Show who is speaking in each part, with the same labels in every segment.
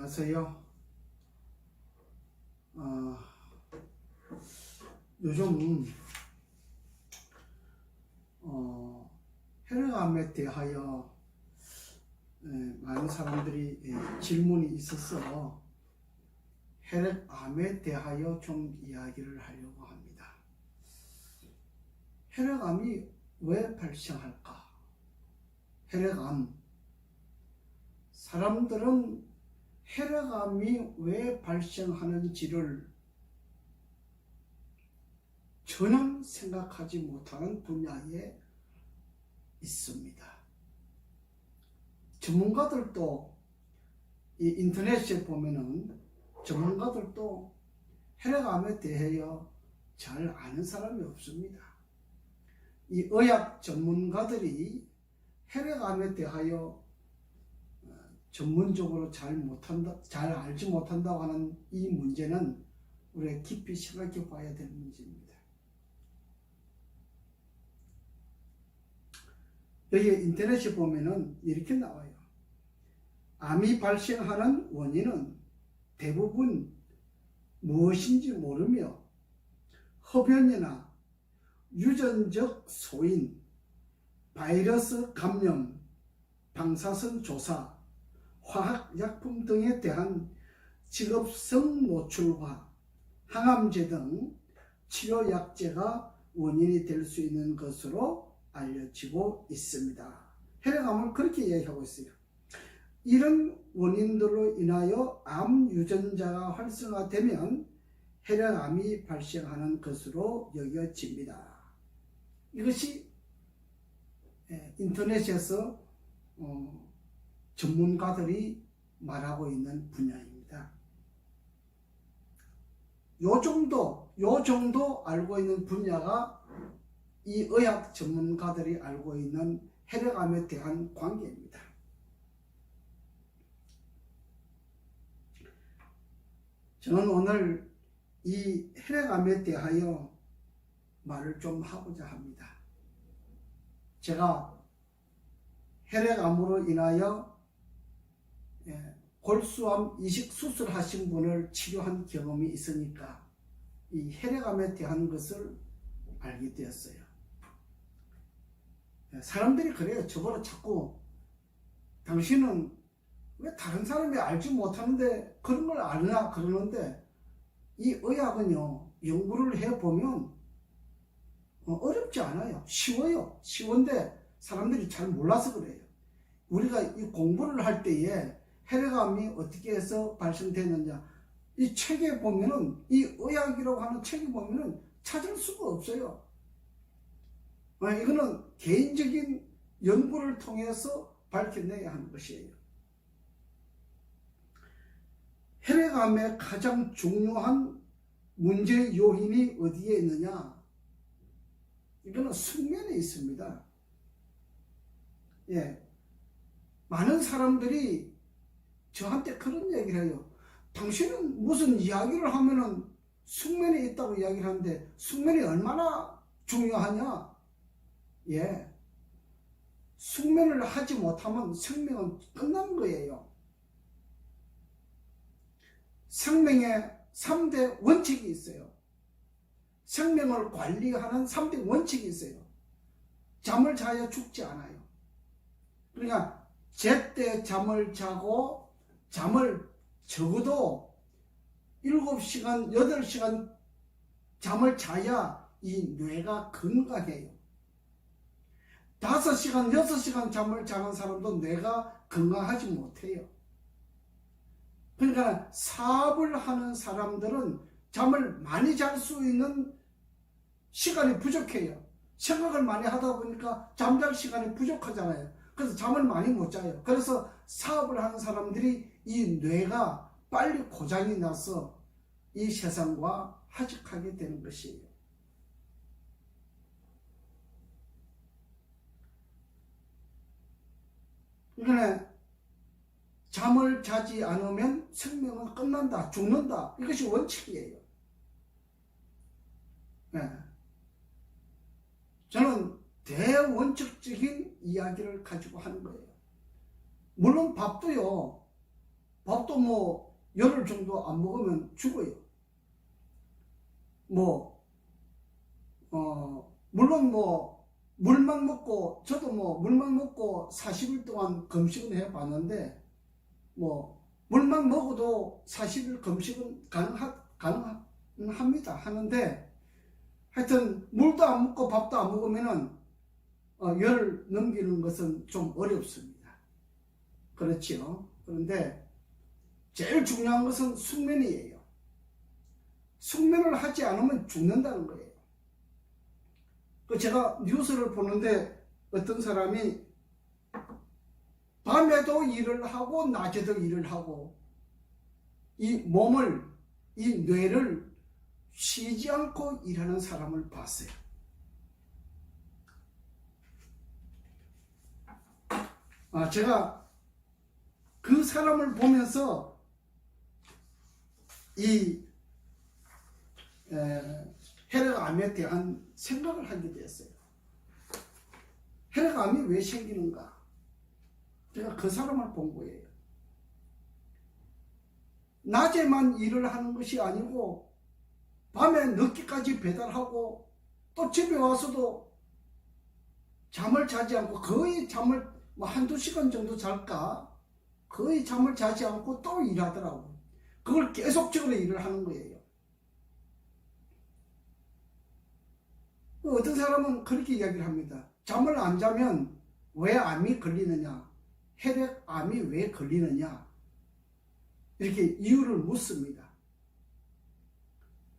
Speaker 1: 안녕하세요. 요즘 혈액암에 대하여 많은 사람들이 질문이 있어서 혈액암에 대하여 좀 이야기를 하려고 합니다. 혈액암이 왜 발생할까? 혈액암. 사람들은 혈액암이 왜 발생하는지를 전혀 생각하지 못하는 분야에 있습니다. 전문가들도 이 인터넷에 보면은 전문가들도 혈액암에 대하여 잘 아는 사람이 없습니다. 이 의학 전문가들이 혈액암에 대하여 전문적으로 잘 알지 못한다고 하는 이 문제는 우리가 깊이 생각해 봐야 될 문제입니다. 여기 인터넷에 보면은 이렇게 나와요. 암이 발생하는 원인은 대부분 무엇인지 모르며 흡연이나 유전적 소인, 바이러스 감염, 방사선 조사, 화학약품 등에 대한 직업성 노출과 항암제 등 치료약제가 원인이 될 수 있는 것으로 알려지고 있습니다. 혈액암을 그렇게 이야기하고 있어요. 이런 원인들로 인하여 암 유전자가 활성화되면 혈액암이 발생하는 것으로 여겨집니다. 이것이 인터넷에서 전문가들이 말하고 있는 분야입니다. 요 정도 알고 있는 분야가 이 의학 전문가들이 알고 있는 혈액암에 대한 관계입니다. 저는 오늘 이 혈액암에 대하여 말을 좀 하고자 합니다. 제가 혈액암으로 인하여 골수암 이식 수술하신 분을 치료한 경험이 있으니까 이 혈액암에 대한 것을 알게 되었어요. 사람들이 그래요. 저보고 자꾸 당신은 왜 다른 사람이 알지 못하는데 그런 걸 아느냐 그러는데, 이 의학은요, 연구를 해보면 어렵지 않아요. 쉬워요. 쉬운데 사람들이 잘 몰라서 그래요. 우리가 이 공부를 할 때에 혈액암이 어떻게 해서 발생되느냐, 이 책에 보면은, 이 의학이라고 하는 책에 보면은 찾을 수가 없어요. 이거는 개인적인 연구를 통해서 밝혀내야 하는 것이에요. 혈액암의 가장 중요한 문제 요인이 어디에 있느냐? 이거는 숙면에 있습니다. 많은 사람들이 저한테 그런 얘기를 해요. 당신은 무슨 이야기를 하면은 숙면에 있다고 이야기를 하는데 숙면이 얼마나 중요하냐? 숙면을 하지 못하면 생명은 끝난 거예요. 생명의 3대 원칙이 있어요. 생명을 관리하는 3대 원칙이 있어요. 잠을 자야 죽지 않아요. 그러니까 제때 잠을 자고 잠을 적어도 7시간, 8시간 잠을 자야 이 뇌가 건강해요. 5시간, 6시간 잠을 자는 사람도 뇌가 건강하지 못해요. 그러니까 사업을 하는 사람들은 잠을 많이 잘 수 있는 시간이 부족해요. 생각을 많이 하다 보니까 잠잘 시간이 부족하잖아요. 그래서 잠을 많이 못 자요. 그래서 사업을 하는 사람들이 이 뇌가 빨리 고장이 나서 이 세상과 하직하게 되는 것이에요. 그러니까 잠을 자지 않으면 생명은 끝난다, 죽는다. 이것이 원칙이에요. 저는 대원칙적인 이야기를 가지고 하는 거예요. 물론 밥도요, 밥도 뭐 열흘 정도 안 먹으면 죽어요. 물론 물만 먹고, 저도 물만 먹고 40일 동안 금식은 해 봤는데, 물만 먹어도 40일 금식은 가능합니다. 하는데, 하여튼, 물도 안 먹고 밥도 안 먹으면은, 열을 넘기는 것은 좀 어렵습니다. 그렇지요. 그런데, 제일 중요한 것은 숙면이에요. 숙면을 하지 않으면 죽는다는 거예요. 제가 뉴스를 보는데 어떤 사람이 밤에도 일을 하고 낮에도 일을 하고 이 몸을, 이 뇌를 쉬지 않고 일하는 사람을 봤어요. 제가 그 사람을 보면서 이 혈액암에 대한 생각을 하게 됐어요. 혈액암이 왜 생기는가? 제가 그 사람을 본 거예요. 낮에만 일을 하는 것이 아니고 밤에 늦게까지 배달하고 또 집에 와서도 잠을 자지 않고, 거의 잠을 한두 시간 정도 잘까? 거의 잠을 자지 않고 또 일하더라고요. 그걸 계속적으로 일을 하는 거예요. 어떤 사람은 그렇게 이야기를 합니다. 잠을 안 자면 왜 암이 걸리느냐? 혈액암이 왜 걸리느냐? 이렇게 이유를 묻습니다.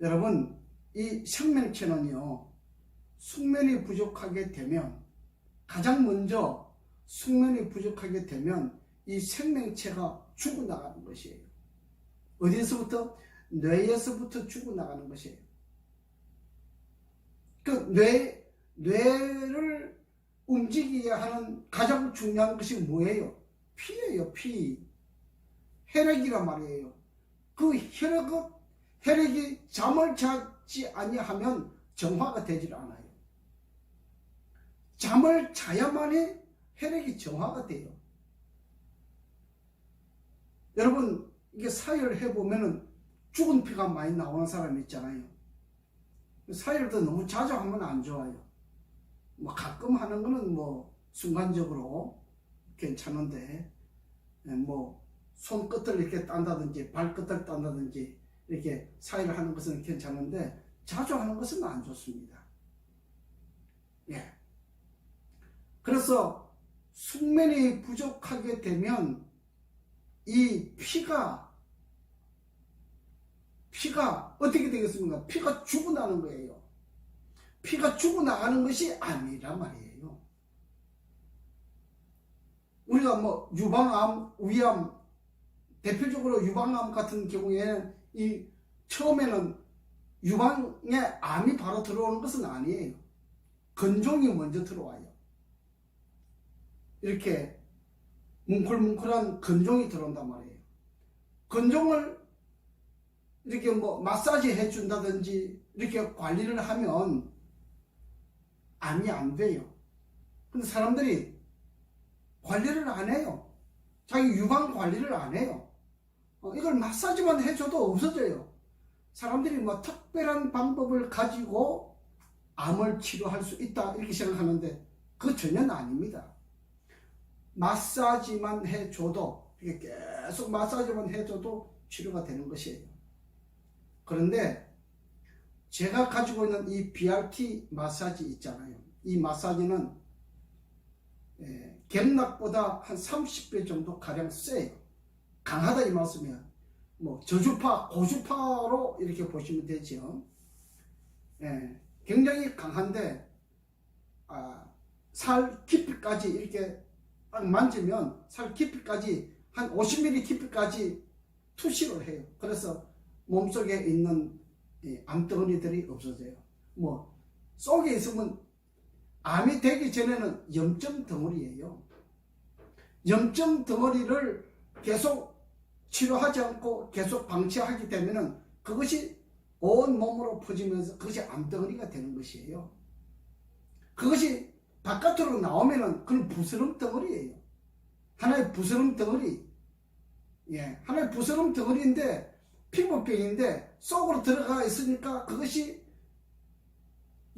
Speaker 1: 여러분, 이 생명체는요, 숙면이 부족하게 되면, 가장 먼저 숙면이 부족하게 되면 이 생명체가 죽어나가는 것이에요. 어디에서부터? 뇌에서부터 죽어나가는 것이에요. 그 뇌를 움직이게 하는 가장 중요한 것이 뭐예요? 피예요, 피. 혈액이란 말이에요. 그 혈액이 잠을 자지 아니하면 정화가 되질 않아요. 잠을 자야만이 혈액이 정화가 돼요. 여러분, 이게 사혈을 해보면은 죽은 피가 많이 나오는 사람이 있잖아요. 사혈도 너무 자주 하면 안 좋아요. 가끔 하는 거는 순간적으로 괜찮은데, 손끝을 이렇게 딴다든지 발끝을 딴다든지 이렇게 사혈을 하는 것은 괜찮은데, 자주 하는 것은 안 좋습니다. 예. 그래서 숙면이 부족하게 되면 이 피가 어떻게 되겠습니까? 피가 죽어나는 거예요. 피가 죽어나가는 것이 암이란 말이에요. 우리가 유방암, 위암, 대표적으로 유방암 같은 경우에는 처음에는 유방에 암이 바로 들어오는 것은 아니에요. 근종이 먼저 들어와요. 이렇게 뭉클뭉클한 근종이 들어온단 말이에요. 근종을 이렇게 마사지 해준다든지 이렇게 관리를 하면 암이 안 돼요. 근데 사람들이 관리를 안 해요. 자기 유방 관리를 안 해요. 이걸 마사지만 해줘도 없어져요. 사람들이 특별한 방법을 가지고 암을 치료할 수 있다 이렇게 생각하는데 그거 전혀 아닙니다. 마사지만 해줘도, 계속 마사지만 해줘도 치료가 되는 것이에요. 그런데 제가 가지고 있는 이 BRT 마사지 있잖아요. 이 마사지는 갱락보다 한 30배 정도 가량 세요. 강하다 이 말씀이에요. 저주파, 고주파로 이렇게 보시면 되죠. 굉장히 강한데 살 깊이까지 이렇게 딱 만지면 살 깊이까지 한 50mm 깊이까지 투시를 해요. 그래서 몸속에 있는 암덩어리들이 없어져요. 속에 있으면 암이 되기 전에는 염증 덩어리예요. 염증 덩어리를 계속 치료하지 않고 계속 방치하게 되면은 그것이 온 몸으로 퍼지면서 그것이 암덩어리가 되는 것이에요. 그것이 바깥으로 나오면은 그건 부스럼 덩어리예요. 하나의 부스럼 덩어리. 하나의 부스럼 덩어리인데 피부병인데 속으로 들어가 있으니까 그것이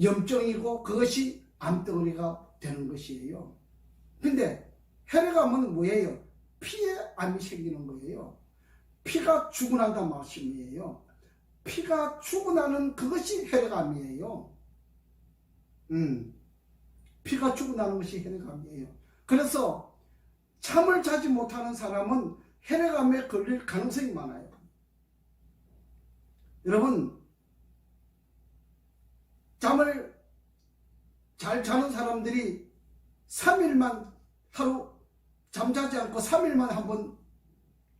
Speaker 1: 염증이고 그것이 암덩어리가 되는 것이에요. 근데 혈액암은 뭐예요? 피에 암이 생기는 거예요. 피가 죽어난다는 말씀이에요. 피가 죽어나는 그것이 혈액암이에요. 피가 죽어나는 것이 혈액암이에요. 그래서 잠을 자지 못하는 사람은 혈액암에 걸릴 가능성이 많아요. 여러분, 잠을 잘 자는 사람들이 3일만 하루 잠자지 않고 3일만 한번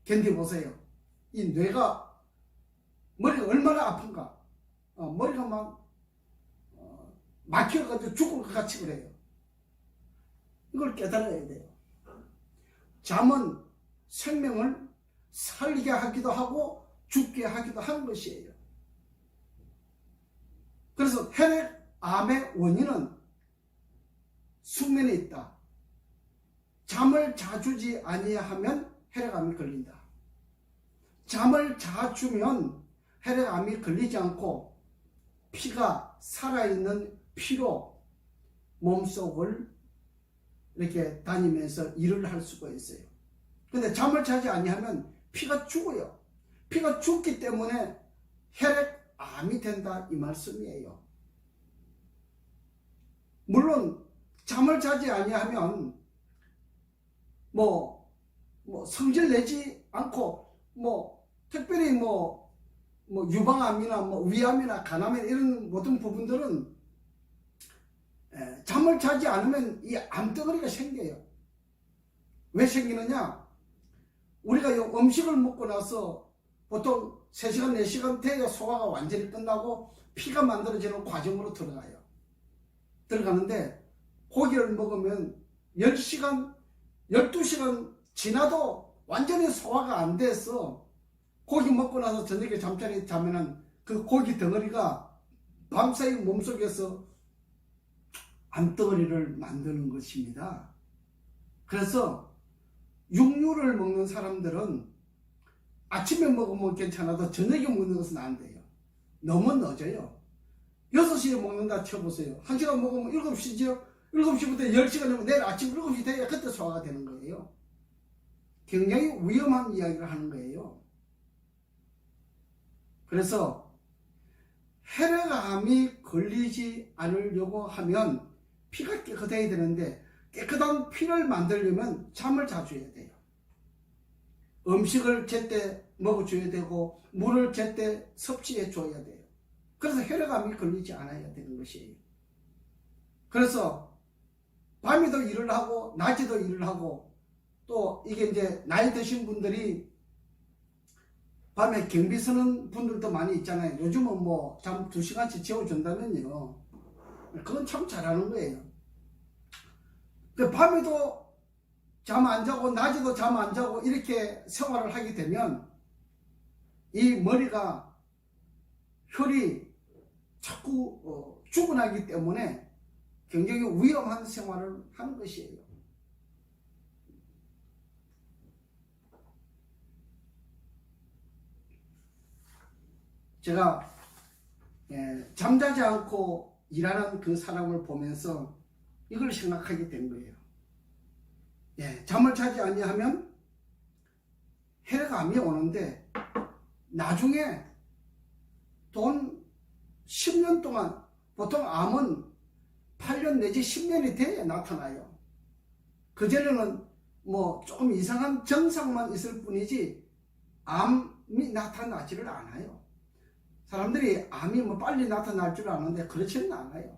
Speaker 1: 견뎌보세요. 이 뇌가 머리가 얼마나 아픈가. 머리가 막 막혀가지고 죽을 것 같이 그래요. 이걸 깨달아야 돼요. 잠은 생명을 살게 하기도 하고 죽게 하기도 하는 것이에요. 그래서 혈액암의 원인은 숙면에 있다. 잠을 자주지 아니하면 혈액암이 걸린다. 잠을 자주면 혈액암이 걸리지 않고 피가 살아있는 피로 몸속을 이렇게 다니면서 일을 할 수가 있어요. 근데 잠을 자지 아니하면 피가 죽어요. 피가 죽기 때문에 혈액암이 된다 이 말씀이에요. 물론 잠을 자지 아니하면 성질 내지 않고 특별히 유방암이나 위암이나 간암이나 이런 모든 부분들은 잠을 자지 않으면 이 암덩어리가 생겨요. 왜 생기느냐? 우리가 이 음식을 먹고 나서 보통 3시간, 4시간 돼야 소화가 완전히 끝나고 피가 만들어지는 과정으로 들어가는데 고기를 먹으면 10시간, 12시간 지나도 완전히 소화가 안 돼서 고기 먹고 나서 저녁에 잠자리에 자면은 그 고기 덩어리가 밤사이 몸속에서 암덩어리를 만드는 것입니다. 그래서 육류를 먹는 사람들은 아침에 먹으면 괜찮아도 저녁에 먹는 것은 안 돼요. 너무 늦어요. 6시에 먹는다 쳐보세요. 1시간 먹으면 7시죠? 7시부터 10시간이면 내일 아침 7시 돼야 그때 소화가 되는 거예요. 굉장히 위험한 이야기를 하는 거예요. 그래서 혈액암이 걸리지 않으려고 하면 피가 깨끗해야 되는데 깨끗한 피를 만들려면 잠을 자주 해야 돼요. 음식을 제때 먹어줘야 되고 물을 제때 섭취해 줘야 돼요. 그래서 혈액암이 걸리지 않아야 되는 것이에요. 그래서 밤에도 일을 하고 낮에도 일을 하고 또 이게 이제 나이 드신 분들이 밤에 경비 서는 분들도 많이 있잖아요. 요즘은 잠 2시간씩 재워준다면요. 그건 참 잘하는 거예요. 밤에도 잠 안 자고 낮에도 잠 안 자고 이렇게 생활을 하게 되면 이 머리가 혈이 자꾸 죽어나기 때문에 굉장히 위험한 생활을 하는 것이에요. 제가 잠자지 않고 일하는 그 사람을 보면서 이걸 생각하게 된 거예요. 잠을 자지 아니하면 혈액암이 오는데 나중에 돈 10년 동안, 보통 암은 8년 내지 10년이 돼야 나타나요. 그전에는 조금 이상한 증상만 있을 뿐이지 암이 나타나지를 않아요. 사람들이 암이 빨리 나타날 줄 아는데 그렇지는 않아요.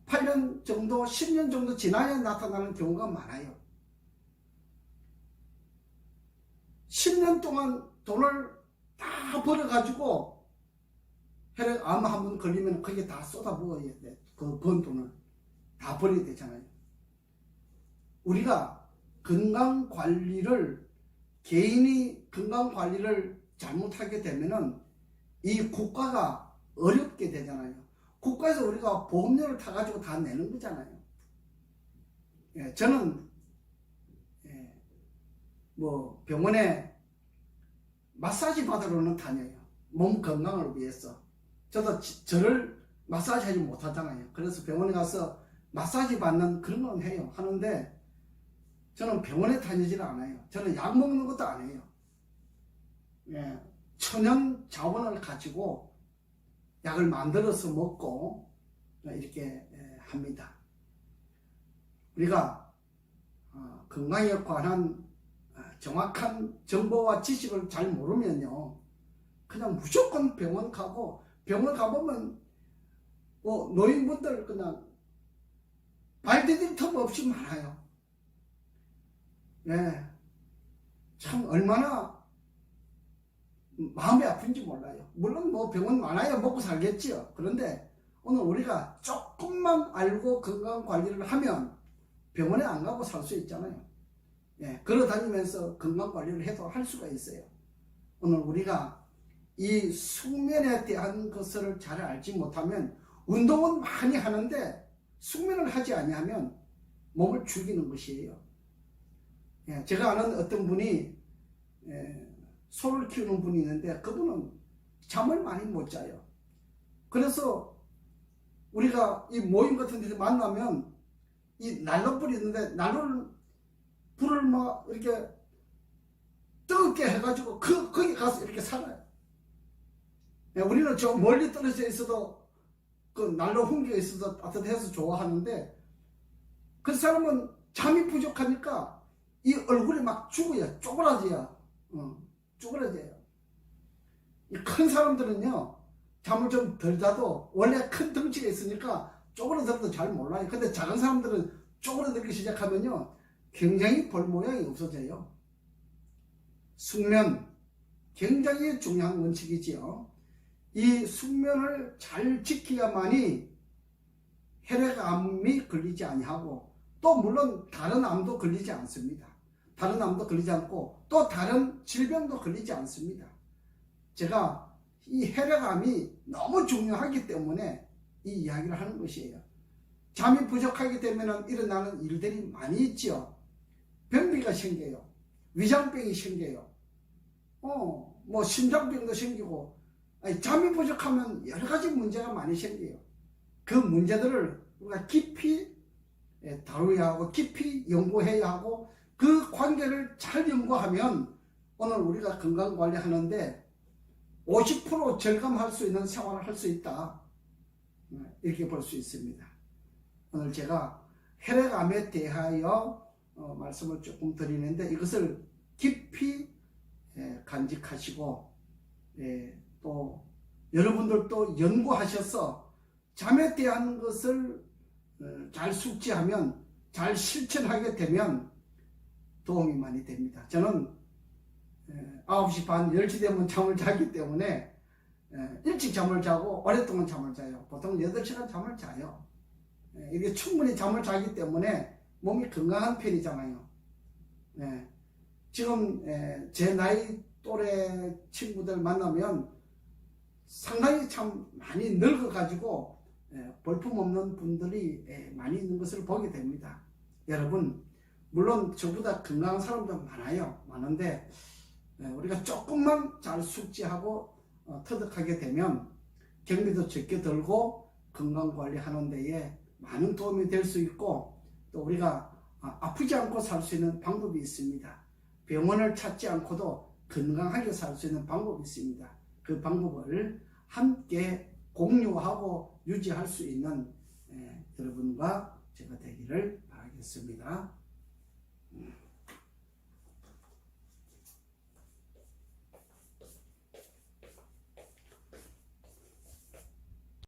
Speaker 1: 8년 정도, 10년 정도 지나야 나타나는 경우가 많아요. 10년 동안 돈을 다 벌어가지고 혈액암 한번 걸리면 그게 다 쏟아부어야 돼. 그 번 돈을 다 버려야 되잖아요. 우리가 개인이 건강관리를 잘못하게 되면은 이 국가가 어렵게 되잖아요. 국가에서 우리가 보험료를 타가지고 다 내는 거잖아요. 저는 뭐 병원에 마사지 받으러는 다녀요. 몸 건강을 위해서. 저도 저를 마사지 하지 못하잖아요. 그래서 병원에 가서 마사지 받는 그런 건 해요. 하는데 저는 병원에 다니질 않아요. 저는 약 먹는 것도 안 해요. 예, 천연 자원을 가지고 약을 만들어서 먹고 이렇게 합니다. 우리가 건강에 관한 정확한 정보와 지식을 잘 모르면요, 그냥 무조건 병원 가고, 병원 가보면 노인분들 그냥 발 디딜 틈 없이 많아요. 네, 참 얼마나 마음이 아픈지 몰라요. 물론 뭐 병원 많아야 먹고 살겠지요. 그런데 오늘 우리가 조금만 알고 건강관리를 하면 병원에 안 가고 살 수 있잖아요. 예, 걸어다니면서 건강관리를 해도 할 수가 있어요. 오늘 우리가 이 숙면에 대한 것을 잘 알지 못하면 운동은 많이 하는데 숙면을 하지 아니하면 몸을 죽이는 것이에요. 예, 제가 아는 어떤 분이 소를 키우는 분이 있는데 그분은 잠을 많이 못 자요. 그래서 우리가 이 모임 같은 데서 만나면 이 난로불이 있는데 불을 막 이렇게 뜨겁게 해가지고 거기 가서 이렇게 살아요. 예, 우리는 저 멀리 떨어져 있어도 그 난로 훈기가 있어서 따뜻해서 좋아하는데 그 사람은 잠이 부족하니까 이 얼굴이 막 죽어요. 쪼그라져요. 쪼그라져요. 이 큰 사람들은요, 잠을 좀 덜 자도 원래 큰 덩치가 있으니까 쪼그라들어도 잘 몰라요. 근데 작은 사람들은 쪼그라들기 시작하면요, 굉장히 볼 모양이 없어져요. 숙면, 굉장히 중요한 원칙이지요. 이 숙면을 잘 지켜야만이 혈액암이 걸리지 아니하고, 또 물론 다른 암도 걸리지 않습니다. 다른 암도 걸리지 않고 또 다른 질병도 걸리지 않습니다. 제가 이 혈액암이 너무 중요하기 때문에 이 이야기를 하는 것이에요. 잠이 부족하게 되면 일어나는 일들이 많이 있죠. 변비가 생겨요. 위장병이 생겨요. 뭐 심장병도 생기고, 잠이 부족하면 여러 가지 문제가 많이 생겨요. 그 문제들을 우리가 깊이 다루어야 하고 깊이 연구해야 하고 그 관계를 잘 연구하면 오늘 우리가 건강관리 하는데 50% 절감할 수 있는 생활을 할 수 있다. 이렇게 볼 수 있습니다. 오늘 제가 혈액암에 대하여 말씀을 조금 드리는데 이것을 깊이 간직하시고 또 여러분들도 연구하셔서 잠에 대한 것을 잘 숙지하면 잘 실천하게 되면 도움이 많이 됩니다. 저는 9시 반, 10시 되면 잠을 자기 때문에 일찍 잠을 자고 오랫동안 잠을 자요. 보통 8시간 잠을 자요. 이게 충분히 잠을 자기 때문에 몸이 건강한 편이잖아요. 지금 제 나이 또래 친구들 만나면 상당히 참 많이 늙어가지고 볼품없는 분들이 많이 있는 것을 보게 됩니다. 여러분, 물론 저보다 건강한 사람도 많은데 우리가 조금만 잘 숙지하고 터득하게 되면 경비도 적게 들고 건강관리하는 데에 많은 도움이 될 수 있고, 또 우리가 아프지 않고 살 수 있는 방법이 있습니다. 병원을 찾지 않고도 건강하게 살 수 있는 방법이 있습니다. 그 방법을 함께 공유하고 유지할 수 있는 여러분과 제가 되기를 바라겠습니다.